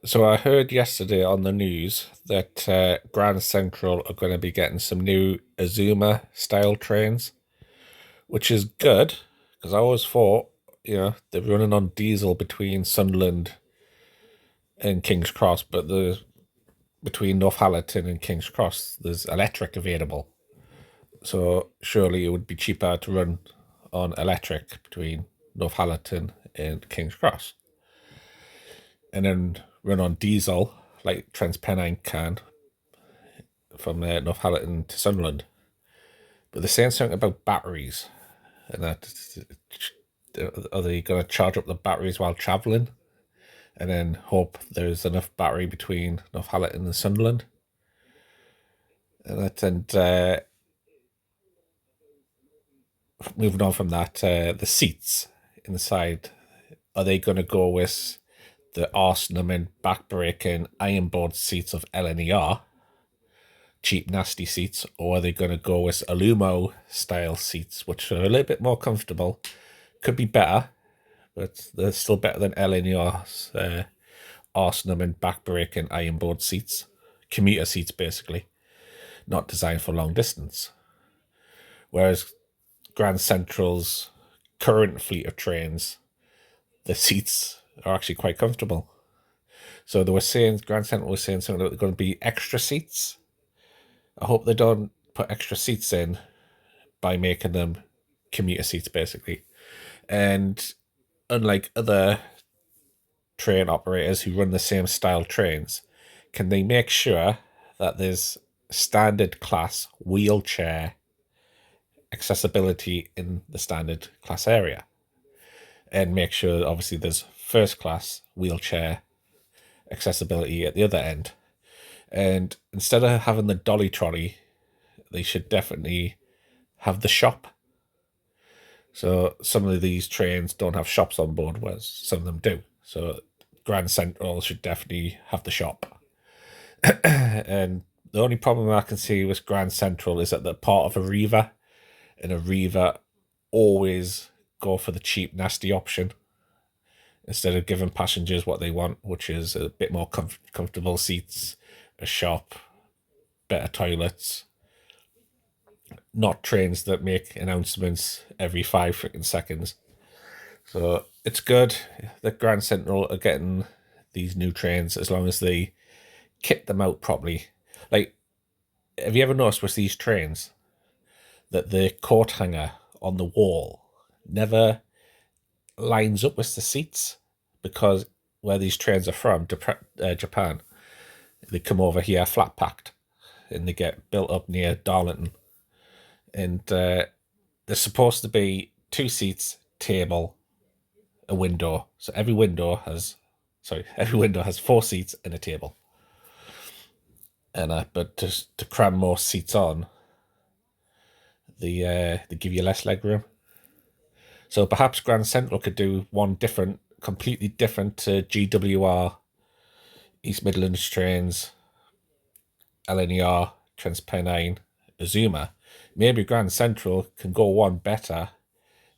So I heard yesterday on the news that Grand Central are going to be getting some new Azuma style trains, which is good because I always thought, they're running on diesel between Sunderland and King's Cross, but between Northallerton and King's Cross, there's electric available. So surely it would be cheaper to run on electric between Northallerton and King's Cross, and then run on diesel like Transpennine can from Northallerton to Sunderland. But they're saying something about batteries, and that are they going to charge up the batteries while travelling, and then hope there's enough battery between Northallerton and Sunderland? And moving on from that, the seats inside, are they going to go with the arsenal and back-breaking ironboard seats of LNER, cheap, nasty seats, or are they going to go with Alumo style seats, which are a little bit more comfortable? Could be better, but they're still better than LNER's arsenal and back-breaking ironboard seats, commuter seats basically, not designed for long distance. Whereas Grand Central's current fleet of trains, the seats are actually quite comfortable. So they were saying, Grand Central was saying something about going to be extra seats. I hope they don't put extra seats in by making them commuter seats, basically. And unlike other train operators who run the same style trains, can they make sure that there's standard class wheelchair accessibility in the standard class area? And make sure, obviously, there's first class wheelchair accessibility at the other end. And instead of having the dolly trolley, they should definitely have the shop. So some of these trains don't have shops on board, whereas some of them do. So Grand Central should definitely have the shop. And the only problem I can see with Grand Central is that they're part of Arriva, and Arriva always go for the cheap, nasty option instead of giving passengers what they want, which is a bit more comfortable seats, a shop, better toilets, not trains that make announcements every 5 freaking seconds. So it's good that Grand Central are getting these new trains as long as they kit them out properly. Like, have you ever noticed with these trains that the coat hanger on the wall never lines up with the seats? Because where these trains are from, Japan, they come over here flat packed and they get built up near Darlington. And there's supposed to be 2 seats, table, a window. So every window has 4 seats and a table. And but just to cram more seats on, they give you less leg room. So perhaps Grand Central could do one completely different to GWR, East Midlands Trains, LNER, Transpennine, Azuma. Maybe Grand Central can go one better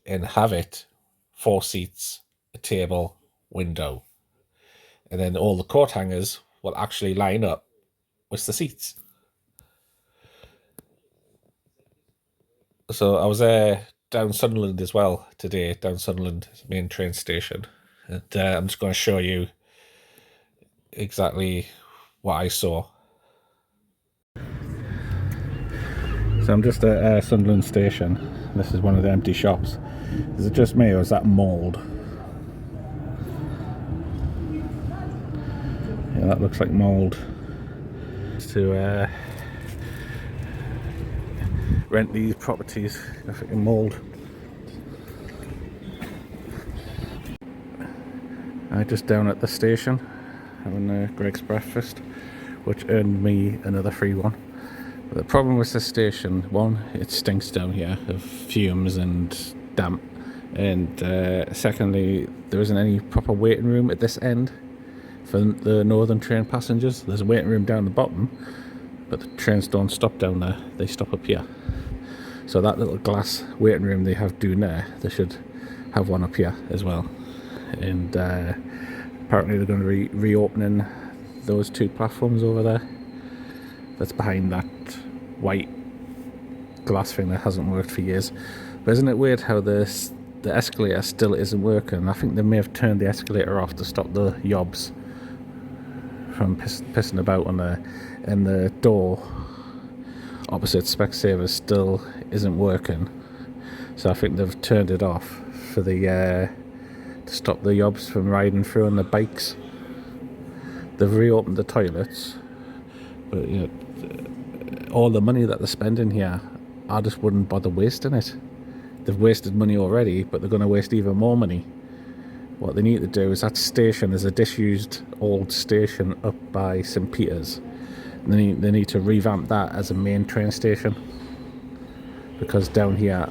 and have it 4 seats, a table, window. And then all the coat hangers will actually line up with the seats. So I was down Sunderland as well today, down Sunderland main train station. And I'm just going to show you exactly what I saw. So I'm just at Sunderland station. This is one of the empty shops. Is it just me or is that mould? Yeah, that looks like mould. To rent these properties, in mould. I just down at the station having Greg's breakfast, which earned me another free one. But the problem with this station, one, it stinks down here of fumes and damp, and secondly, there isn't any proper waiting room at this end for the northern train passengers. There's a waiting room down the bottom, but the trains don't stop down there, they stop up here. So that little glass waiting room they have down there, they should have one up here as well. And Apparently they're going to be reopening those two platforms over there. That's behind that white glass thing that hasn't worked for years. But isn't it weird how the escalator still isn't working? I think they may have turned the escalator off to stop the yobs from pissing about on there, and the door opposite Specsavers still isn't working. So I think they've turned it off for the to stop the yobs from riding through on the bikes. They've reopened the toilets, but you know, all the money that they're spending here, I just wouldn't bother wasting it. They've wasted money already, but they're going to waste even more money. What they need to do is, that station is a disused old station up by St Peter's. They need to revamp that as a main train station, because down here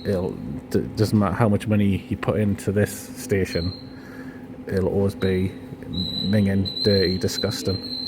it doesn't matter how much money you put into this station, it'll always be minging, dirty, disgusting.